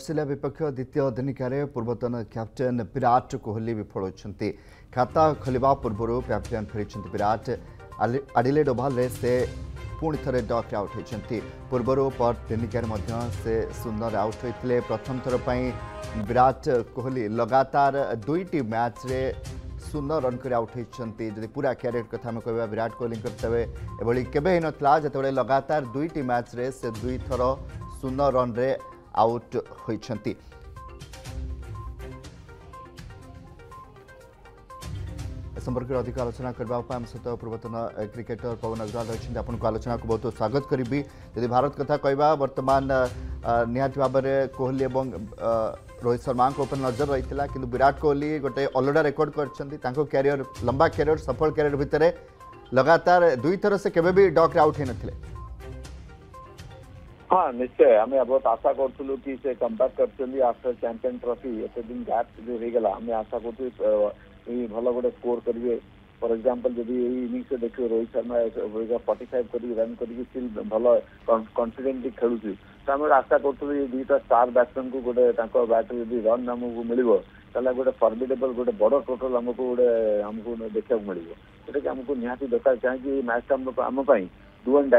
Australia विपक्ष द्वितीय दिनिकार पूर्वतन कैप्टेन विराट कोहली विफल होती। खाता खोलिबा पूर्व पैविलियन फेरी विराट एडिलेड ओवल से पुणी थे डक आउट होती। पूर्वर पर्थ दिनिकार से सुंदर आउट होते। प्रथम थर पर विराट कोहली लगातार दुईटी मैच रे सुंदर रन कर आउट होती। जब पूरा कैरियर कथा आम कह विराट कोहली तेरे एभली केवे होता जो लगातार दुईटी मैच रे से दुई थर सुंदर रन रे आउट होती। संपर्क में अधिक आलोचना करने सहित पूर्वतन क्रिकेटर पवन अग्रवाल रही। आपको आलोचना को बहुत स्वागत करी। यदि भारत कथा कहवा वर्तमान निहाती भाव में कोहली और रोहित शर्मा उपर नजर रही है, कि विराट कोहली गोटे अलरेडी रेकर्ड कर कैरियर लंबा कैरियर सफल कैरियर भितर लगातार दुई थर से केवे भी डक आउट हो नथिले। हाँ निश्चय आम बहुत आशा करूँ कि से कमबैक कर आफ्टर चैंपियन ट्रॉफी एत दिन गैप जो होगा आम आशा करूँ भल गोटे स्कोर करेंगे। फॉर एग्जांपल जब इनिंग्स देखिए रोहित शर्मा 45 कर रन कर भल कॉन्फिडेंटली खेलुँ तो आम आशा करूँ ये दुईटा स्टार बैट्समैन को गोटे बैट जब रन आमको मिल गोटे फर्मिडेबल गोटे बड़ टोटल आमको आमको देखा मिले जोटा कि आमको निहाती दरकार चाहिए मैच आम डू एंड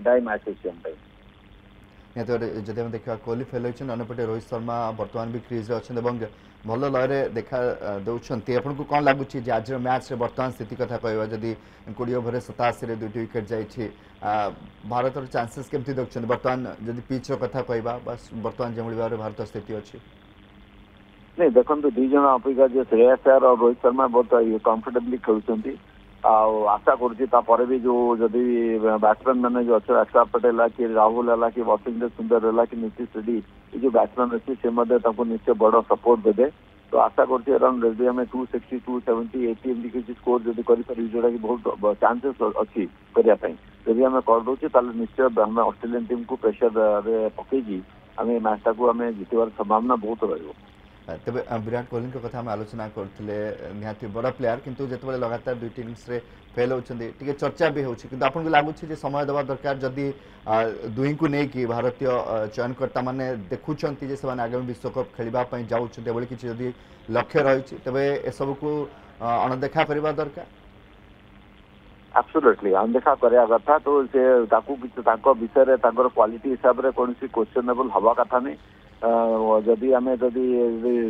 डाई मैच अच्छे जब हम देखा कोहली फेल होती अंपटे रोहित शर्मा बर्तमान भी क्रिज अच्छा भल लय देखा दौरान आपको कौन लगुच आज मैच बर्तमान स्थिति कथा कहवा जदि 20 ओवर 87 दुईट विकेट जाइए भारत चांसेस केमती देखते बर्तमान जब पिचर कथा कहवा बस बर्तमान जो भाव भारत स्थिति अच्छी नहीं देखो दुईज अपेक्षा जो श्रेयस अय्यर और रोहित शर्मा बहुत कंफर्टेबली खेलुंट आशा कर भी जो जदि बैट्समैन मैंने जो अच्छे अक्षर पटेल है कि राहुल है कि वशिंगटन सुंदर है कि नीतीश रेड्डी ये जो बैट्समैन अच्छी से निश्चय बड़ सपोर्ट देते। तो आशा कर अराउंड रेडी आम 260 270 80 एमती किसी स्कोर जब करें जोटा कि बहुत चांसेस अच्छी करने जब आम करदे निश्चय आम ऑस्ट्रेलियन टीम को प्रेशर पकई आम मैचटा को आम जितबार संभावना बहुत रही। तेज विराट कोहली कथा आम आलोचना करते निहाती बड़ प्लेयर किंतु जिते लगातार दुईटी इनिंग्स फेल होती चर्चा भी होती आपको लगुच समय देवा दरकार जदि दुई को लेकिन भारतीय चयनकर्ता मैंने देखुं आगामी विश्वकप खेलवाई जाऊँगी किसी जदि लक्ष्य रही तेज एसबू को अणदेखा करने दरकार। एब्सोल्युटली अनदेखा करा कथा तो से विषय क्वालिटी हिसाब से कौन क्वेश्चनेबल हवा कथा नहीं। जदि आम जदि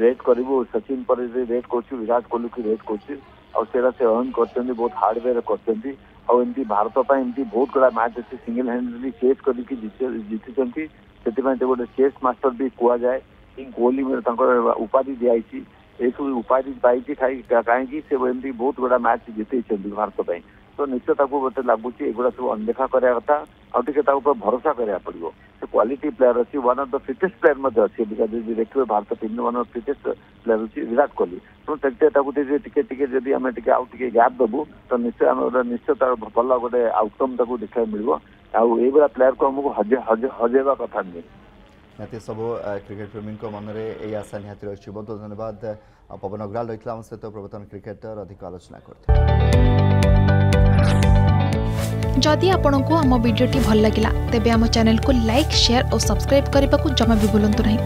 रेट करूँ सचिन पर रेट कर विराट कोहली की रेट कर अर्न कर बहुत हार्डवेयर करमती भारत एमती बहुत गुड़ा मैच अच्छे सिंगल हैंडली चेस करके जीति से गोटे चेस मास्टर भी कहुए किंग कोहली उपाधि दिखाई ये सब उपाधि पाई कहीं से बहुत गुड़ा मैच जीत भारत तो निश्चय गोटे लगुच एगुड़ा सब अनदेखा करा कथा आगे भरोसा करा पड़ो से क्वालिटी प्लेयर अच्छी one of the fittest player अच्छी देखिए Bharat team one of fittest player अच्छी विराट कोहली तो जब आम गैप देवु तो निश्चय आम निश्चय भल गोटे आउटकम देखा मिले आईभा प्लेयर को आमको हजेबा कथा नहीं। निहाती सब क्रिकेट प्रेमी मन में यही आशा निहाती रही। बहुत बहुत धन्यवाद पवन अग्रवाल रही आम सहित प्रवर्तन क्रिकेटर अधिक आलोचना करते। जदि आपंक आम भिडी भल लगा तेब आम चैनल को लाइक शेयर और सब्सक्राइब करने को जमा भी भूलु नहीं।